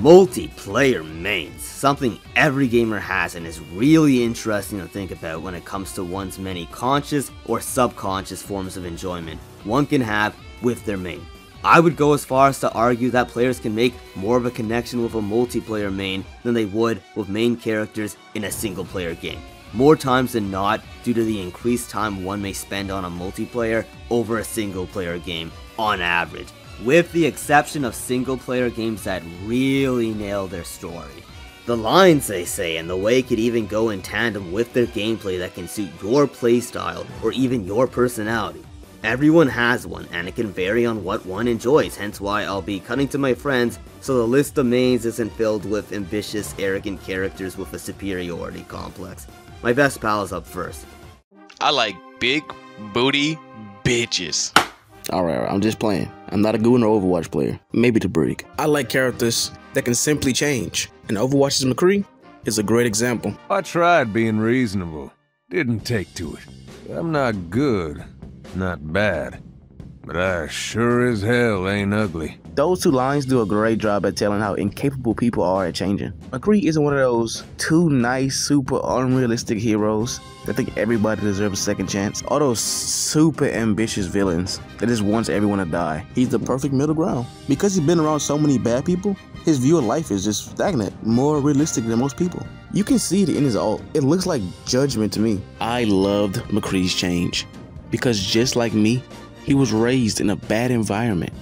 Multiplayer mains, something every gamer has and is really interesting to think about when it comes to one's many conscious or subconscious forms of enjoyment one can have with their main. I would go as far as to argue that players can make more of a connection with a multiplayer main than they would with main characters in a single player game. More times than not, due to the increased time one may spend on a multiplayer over a single player game on average, with the exception of single player games that really nail their story. The lines they say and the way could even go in tandem with their gameplay that can suit your playstyle or even your personality. Everyone has one and it can vary on what one enjoys, hence why I'll be cutting to my friends so the list of mains isn't filled with ambitious, arrogant characters with a superiority complex. My best pal is up first. I like big booty bitches. Alright, I'm just playing. I'm not a Goo or Overwatch player. Maybe to Brig. I like characters that can simply change, and Overwatch's McCree is a great example. I tried being reasonable. Didn't take to it. I'm not good, not bad, but I sure as hell ain't ugly. Those two lines do a great job at telling how incapable people are at changing. McCree isn't one of those too nice, super unrealistic heroes that think everybody deserves a second chance. All those super ambitious villains that just wants everyone to die. He's the perfect middle ground. Because he's been around so many bad people, his view of life is just stagnant, more realistic than most people. You can see it in his ult. It looks like judgment to me. I loved McCree's change because just like me, he was raised in a bad environment.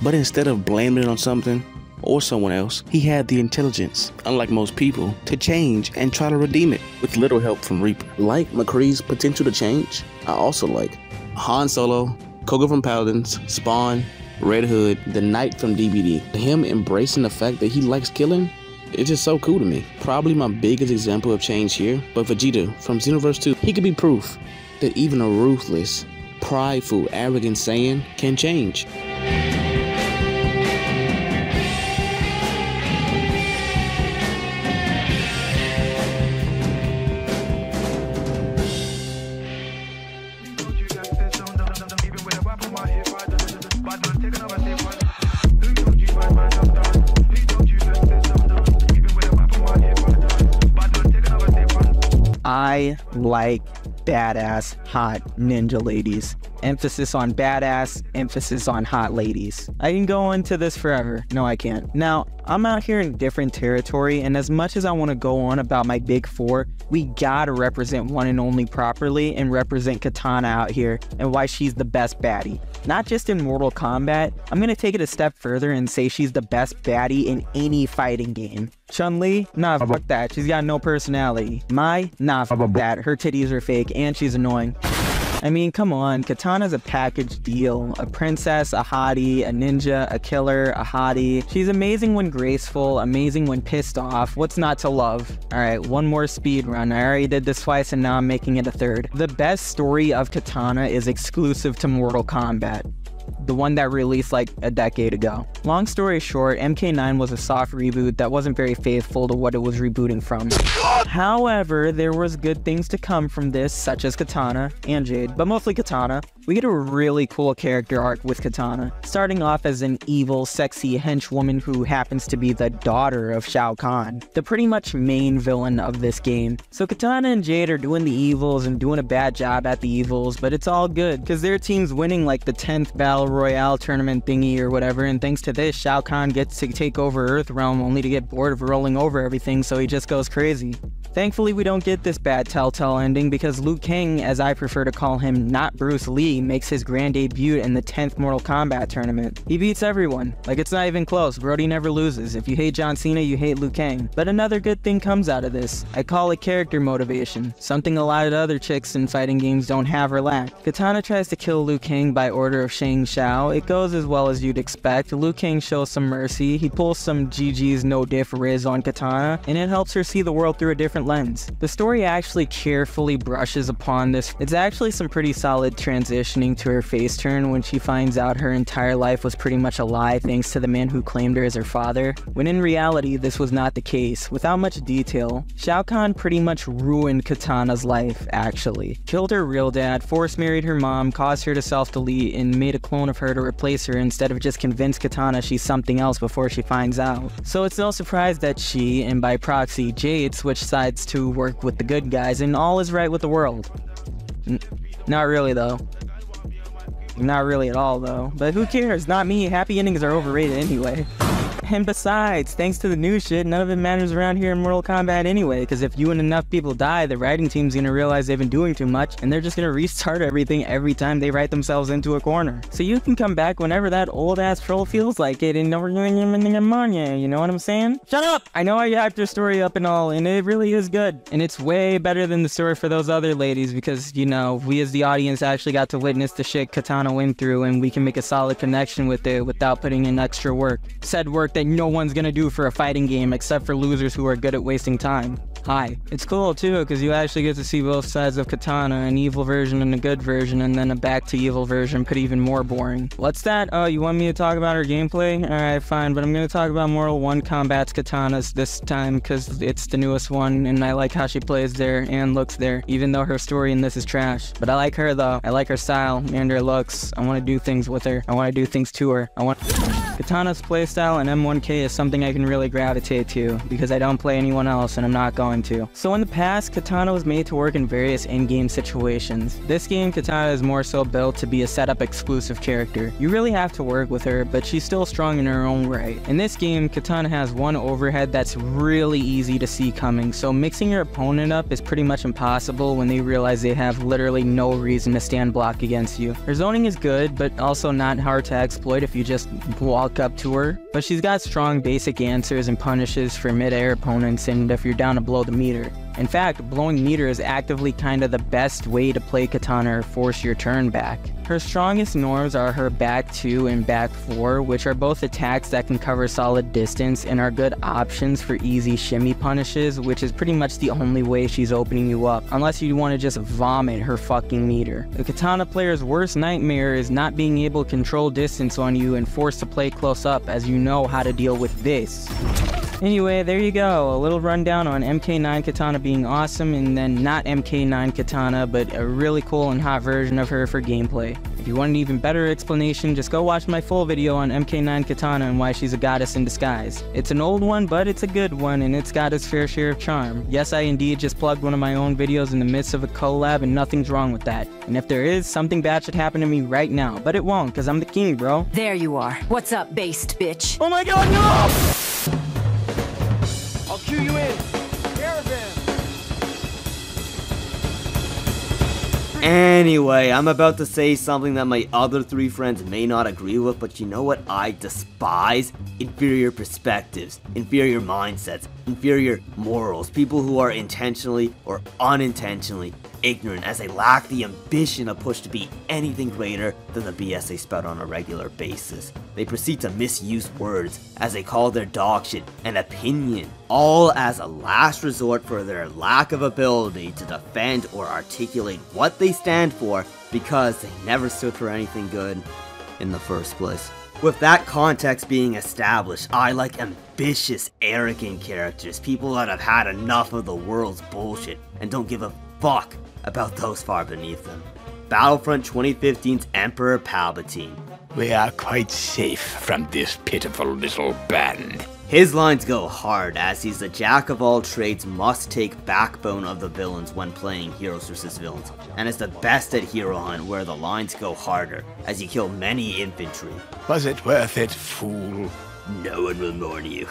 But instead of blaming it on something or someone else, he had the intelligence, unlike most people, to change and try to redeem it with little help from Reaper. Like McCree's potential to change, I also like Han Solo, Koga from Paladins, Spawn, Red Hood, the Knight from DBD. Him embracing the fact that he likes killing, it's just so cool to me. Probably my biggest example of change here, but Vegeta from Xenoverse 2, he could be proof that even a ruthless, prideful, arrogant Saiyan can change. I like badass, hot ninja ladies. Emphasis on badass, emphasis on hot ladies. I can go into this forever. No, I can't. Now, I'm out here in different territory, and as much as I want to go on about my big four, we gotta represent one and only properly and represent Kitana out here and why she's the best baddie. Not just in Mortal Kombat, I'm gonna take it a step further and say she's the best baddie in any fighting game. Chun-Li? Nah, fuck that. She's got no personality. Mai? Nah, fuck that. Her titties are fake and she's annoying. I mean, come on, Kitana's a package deal. A princess, a hottie, a ninja, a killer, a hottie. She's amazing when graceful, amazing when pissed off. What's not to love? Alright, one more speed run. I already did this twice and now I'm making it a third. The best story of Kitana is exclusive to Mortal Kombat. The one that released like a decade ago. Long story short, MK9 was a soft reboot that wasn't very faithful to what it was rebooting from. However, there was good things to come from this, such as Kitana and Jade, but mostly Kitana. We get a really cool character arc with Kitana, starting off as an evil, sexy henchwoman who happens to be the daughter of Shao Kahn, the pretty much main villain of this game. So Kitana and Jade are doing the evils and doing a bad job at the evils, but it's all good, because their team's winning like the 10th Battle Royale tournament thingy or whatever, and thanks to this, Shao Kahn gets to take over Earthrealm only to get bored of rolling over everything, so he just goes crazy. Thankfully, we don't get this bad Telltale ending because Liu Kang, as I prefer to call him, not Bruce Lee, makes his grand debut in the 10th Mortal Kombat tournament. He beats everyone. Like, it's not even close. Brody never loses. If you hate John Cena, you hate Liu Kang. But another good thing comes out of this. I call it character motivation. Something a lot of other chicks in fighting games don't have or lack. Kitana tries to kill Liu Kang by order of Shang Shao. It goes as well as you'd expect. Liu Kang shows some mercy. He pulls some GG's no diff riz on Kitana, and it helps her see the world through a different different lens. The story actually carefully brushes upon this. It's actually some pretty solid transitioning to her face turn when she finds out her entire life was pretty much a lie thanks to the man who claimed her as her father, when in reality this was not the case. Without much detail, Shao Kahn pretty much ruined Kitana's life, actually. Killed her real dad, force married her mom, caused her to self-delete, and made a clone of her to replace her instead of just convince Kitana she's something else before she finds out. So it's no surprise that she, and by proxy Jade, switch sides to work with the good guys and all is right with the world. Not really though. Not really at all though. But who cares? Not me. Happy endings are overrated anyway. And besides, thanks to the new shit, none of it matters around here in Mortal Kombat anyway, because if you and enough people die, the writing team's gonna realize they've been doing too much, and they're just gonna restart everything every time they write themselves into a corner. So you can come back whenever that old-ass troll feels like it, and we're gonna Amon, you know what I'm saying? Shut up! I know I hyped your story up and all, and it really is good. And it's way better than the story for those other ladies, because, you know, we as the audience actually got to witness the shit Kitana went through, and we can make a solid connection with it without putting in extra work. Said work that no one's gonna do for a fighting game except for losers who are good at wasting time. Hi. It's cool too, because you actually get to see both sides of Kitana, an evil version and a good version, and then a back to evil version, but even more boring. What's that? Oh, you want me to talk about her gameplay? Alright, fine, but I'm gonna talk about Mortal Kombat's Katanas this time, because it's the newest one, and I like how she plays there and looks there, even though her story in this is trash. But I like her though. I like her style and her looks. I want to do things with her. I want to do things to her. Kitana's playstyle in M1K is something I can really gravitate to, because I don't play anyone else and I'm not going to. So in the past, Kitana was made to work in various in-game situations. This game, Kitana is more so built to be a setup exclusive character. You really have to work with her, but she's still strong in her own right. In this game, Kitana has one overhead that's really easy to see coming, so mixing your opponent up is pretty much impossible when they realize they have literally no reason to stand block against you. Her zoning is good, but also not hard to exploit if you just walk up to her, but she's got strong basic answers and punishes for mid-air opponents and if you're down to blow the meter. In fact, blowing meter is actively kinda the best way to play Kitana or force your turn back. Her strongest norms are her back 2 and back 4, which are both attacks that can cover solid distance and are good options for easy shimmy punishes, which is pretty much the only way she's opening you up, unless you want to just vomit her fucking meter. The Kitana player's worst nightmare is not being able to control distance on you and forced to play close up, as you know how to deal with this. Anyway, there you go, a little rundown on MK9 Kitana being awesome, and then not MK9 Kitana, but a really cool and hot version of her for gameplay. If you want an even better explanation, just go watch my full video on MK9 Kitana and why she's a goddess in disguise. It's an old one, but it's a good one, and it's got its fair share of charm. Yes, I indeed just plugged one of my own videos in the midst of a collab, and nothing's wrong with that. And if there is, something bad should happen to me right now, but it won't, because I'm the king, bro. There you are. What's up, based bitch? Oh my god, no! I'll cue you in. Caravan. Anyway, I'm about to say something that my other 3 friends may not agree with, but you know what I despise? Inferior perspectives, inferior mindsets, inferior morals, people who are intentionally or unintentionally ignorant, as they lack the ambition to push to be anything greater than the BS they spout on a regular basis. They proceed to misuse words, as they call their dog shit an opinion, all as a last resort for their lack of ability to defend or articulate what they stand for, because they never stood for anything good in the first place. With that context being established, I like ambitious, arrogant characters, people that have had enough of the world's bullshit and don't give a fuck about those far beneath them. Battlefront 2015's Emperor Palpatine. We are quite safe from this pitiful little band. His lines go hard, as he's the jack of all trades, must-take backbone of the villains when playing heroes versus villains, and is the best at Hero Hunt, where the lines go harder, as you kill many infantry. Was it worth it, fool? No one will mourn you.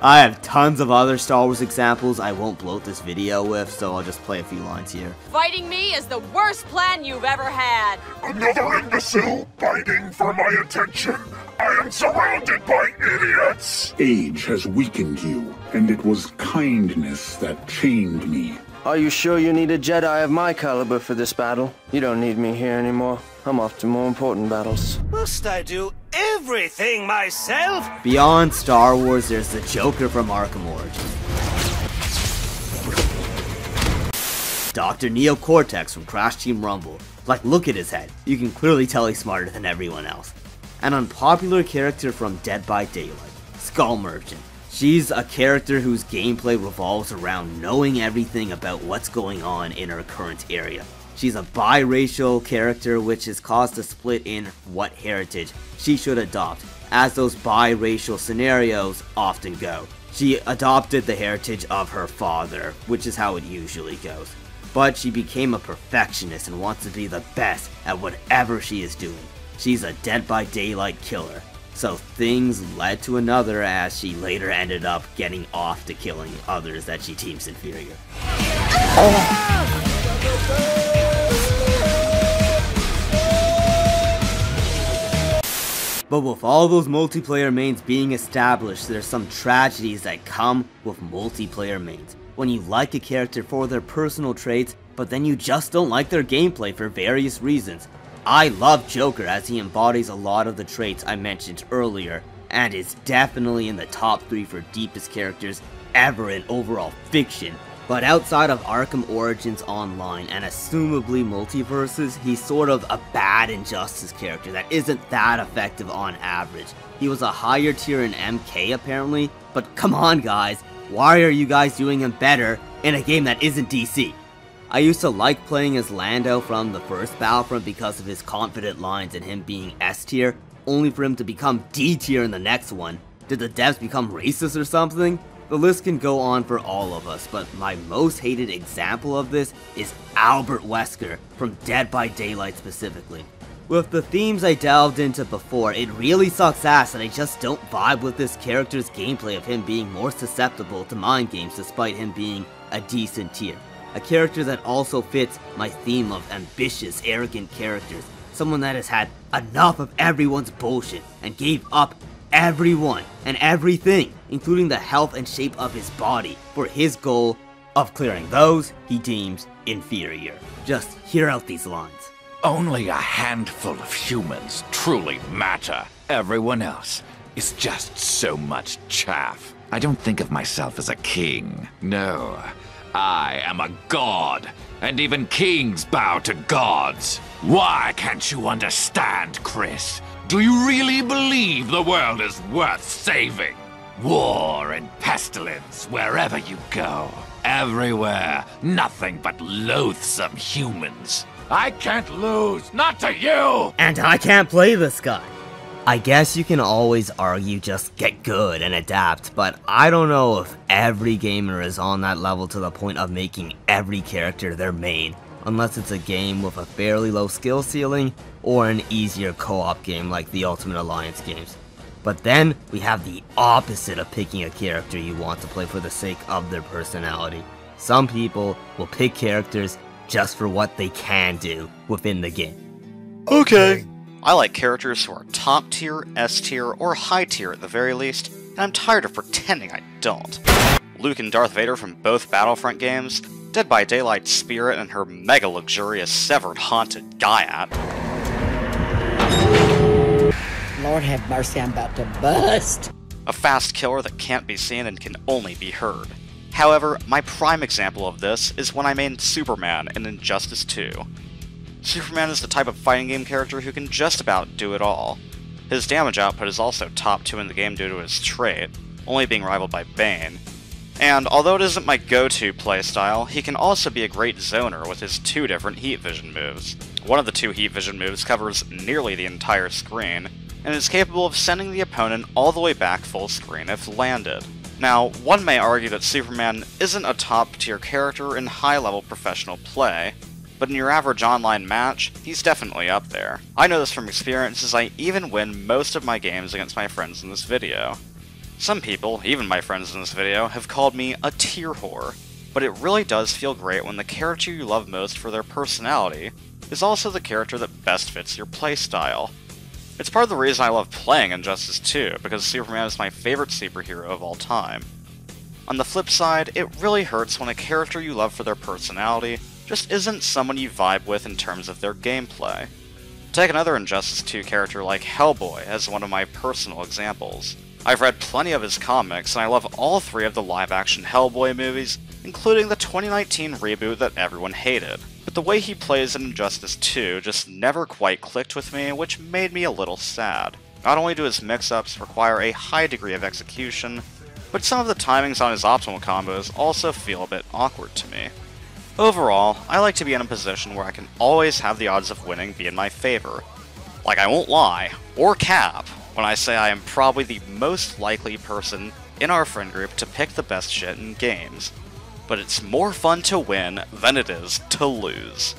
I have tons of other Star Wars examples I won't bloat this video with, so I'll just play a few lines here. Fighting me is the worst plan you've ever had. Another imbecile fighting for my attention. I am surrounded by idiots. Age has weakened you, and it was kindness that chained me. Are you sure you need a Jedi of my caliber for this battle? You don't need me here anymore. I'm off to more important battles. Must I do everything myself? Beyond Star Wars, there's the Joker from Arkham Origins. Dr. Neocortex from Crash Team Rumble. Like, look at his head. You can clearly tell he's smarter than everyone else. An unpopular character from Dead by Daylight, Skull Merchant. She's a character whose gameplay revolves around knowing everything about what's going on in her current area. She's a biracial character, which has caused a split in what heritage she should adopt, as those biracial scenarios often go. She adopted the heritage of her father, which is how it usually goes. But she became a perfectionist and wants to be the best at whatever she is doing. She's a Dead by Daylight killer. So things led to another as she later ended up getting off to killing others that she deems inferior. But with all those multiplayer mains being established, there's some tragedies that come with multiplayer mains. When you like a character for their personal traits, but then you just don't like their gameplay for various reasons. I love Joker as he embodies a lot of the traits I mentioned earlier, and is definitely in the top 3 for deepest characters ever in overall fiction. But outside of Arkham Origins Online and assumably multiverses, he's sort of a bad Injustice character that isn't that effective on average. He was a higher tier in MK apparently, but come on guys, why are you guys doing him better in a game that isn't DC? I used to like playing as Lando from the first Battlefront because of his confident lines and him being S tier, only for him to become D tier in the next one. Did the devs become racist or something? The list can go on for all of us, but my most hated example of this is Albert Wesker from Dead by Daylight specifically. With the themes I delved into before, it really sucks ass that I just don't vibe with this character's gameplay of him being more susceptible to mind games despite him being a decent tier. A character that also fits my theme of ambitious, arrogant characters. Someone that has had enough of everyone's bullshit and gave up everyone and everything, including the health and shape of his body, for his goal of clearing those he deems inferior. Just hear out these lines. Only a handful of humans truly matter. Everyone else is just so much chaff. I don't think of myself as a king. No, I am a god, and even kings bow to gods. Why can't you understand, Chris? Do you really believe the world is worth saving? War and pestilence wherever you go. Everywhere, nothing but loathsome humans. I can't lose, not to you! And I can't play this guy. I guess you can always argue just get good and adapt, but I don't know if every gamer is on that level to the point of making every character their main, unless it's a game with a fairly low skill ceiling or an easier co-op game like the Ultimate Alliance games. But then we have the opposite of picking a character you want to play for the sake of their personality. Some people will pick characters just for what they can do within the game. Okay. I like characters who are top tier, S tier, or high tier at the very least, and I'm tired of pretending I don't. Luke and Darth Vader from both Battlefront games, Dead by Daylight's Spirit and her mega luxurious severed haunted Gaiat. Lord have mercy, I'm about to bust. A fast killer that can't be seen and can only be heard. However, my prime example of this is when I main Superman in Injustice 2. Superman is the type of fighting game character who can just about do it all. His damage output is also top 2 in the game due to his trait, only being rivaled by Bane. And although it isn't my go-to playstyle, he can also be a great zoner with his 2 different heat vision moves. One of the 2 heat vision moves covers nearly the entire screen, and is capable of sending the opponent all the way back full screen if landed. Now, one may argue that Superman isn't a top-tier character in high-level professional play, but in your average online match, he's definitely up there. I know this from experience as I even win most of my games against my friends in this video. Some people, even my friends in this video, have called me a tier whore, but it really does feel great when the character you love most for their personality is also the character that best fits your playstyle. It's part of the reason I love playing Injustice 2, because Superman is my favorite superhero of all time. On the flip side, it really hurts when a character you love for their personality just isn't someone you vibe with in terms of their gameplay. Take another Injustice 2 character like Hellboy as one of my personal examples. I've read plenty of his comics, and I love all 3 of the live-action Hellboy movies, including the 2019 reboot that everyone hated. But the way he plays in Injustice 2 just never quite clicked with me, which made me a little sad. Not only do his mix-ups require a high degree of execution, but some of the timings on his optimal combos also feel a bit awkward to me. Overall, I like to be in a position where I can always have the odds of winning be in my favor. Like, I won't lie, or cap, when I say I am probably the most likely person in our friend group to pick the best shit in games. But it's more fun to win than it is to lose.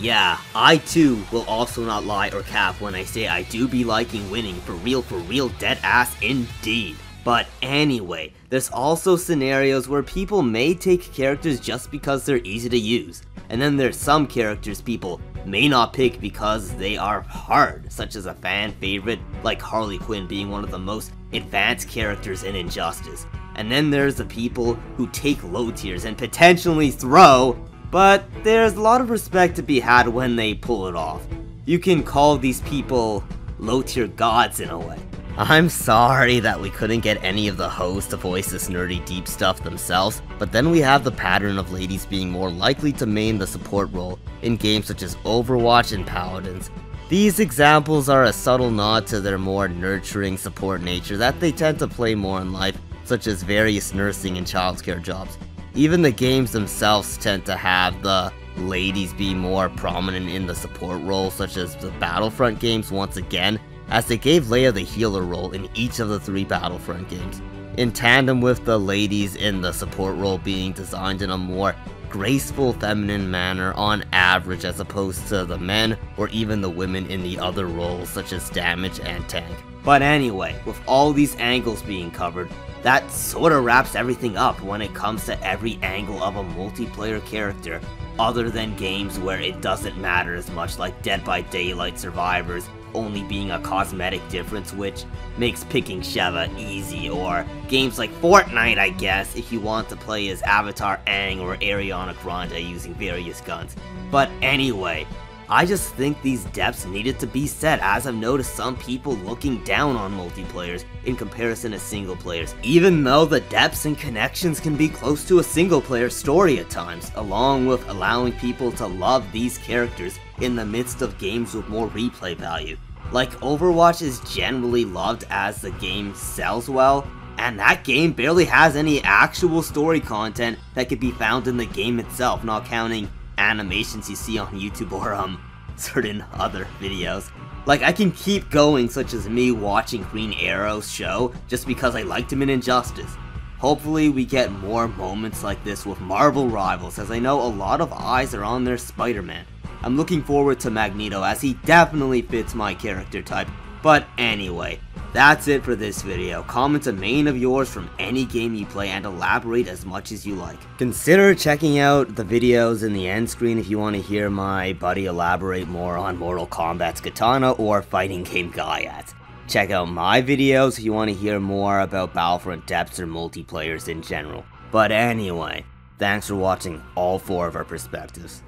Yeah, I too will also not lie or cap when I say I do be liking winning for real dead ass indeed. But anyway, there's also scenarios where people may take characters just because they're easy to use, and then there's some characters people may not pick because they are hard, such as a fan favorite like Harley Quinn being one of the most advanced characters in Injustice. And then there's the people who take low tiers and potentially throw, but there's a lot of respect to be had when they pull it off. You can call these people low tier gods in a way. I'm sorry that we couldn't get any of the hosts to voice this nerdy deep stuff themselves, but then we have the pattern of ladies being more likely to main the support role in games such as Overwatch and Paladins. These examples are a subtle nod to their more nurturing support nature that they tend to play more in life, such as various nursing and childcare jobs. Even the games themselves tend to have the ladies be more prominent in the support role, such as the Battlefront games once again, as they gave Leia the healer role in each of the 3 Battlefront games, in tandem with the ladies in the support role being designed in a more graceful feminine manner on average as opposed to the men or even the women in the other roles such as damage and tank. But anyway, with all these angles being covered, that sorta wraps everything up when it comes to every angle of a multiplayer character, other than games where it doesn't matter as much, like Dead by Daylight Survivors only being a cosmetic difference which makes picking Sheva easy, or games like Fortnite I guess if you want to play as Avatar Aang or Ariana Grande using various guns. But anyway, I just think these depths needed to be said, as I've noticed some people looking down on multiplayers in comparison to single players, even though the depths and connections can be close to a single player story at times, along with allowing people to love these characters in the midst of games with more replay value. Like Overwatch is generally loved as the game sells well, and that game barely has any actual story content that could be found in the game itself, not counting animations you see on YouTube or certain other videos. Like, I can keep going, such as me watching Green Arrow's show just because I liked him in Injustice. Hopefully we get more moments like this with Marvel Rivals, as I know a lot of eyes are on their Spider-Man. I'm looking forward to Magneto, as he definitely fits my character type. But anyway, that's it for this video. Comment a main of yours from any game you play and elaborate as much as you like. Consider checking out the videos in the end screen if you want to hear my buddy elaborate more on Mortal Kombat's Kitana or fighting game Gaiats. Check out my videos if you want to hear more about Battlefront depths or multiplayers in general. But anyway, thanks for watching all 4 of our perspectives.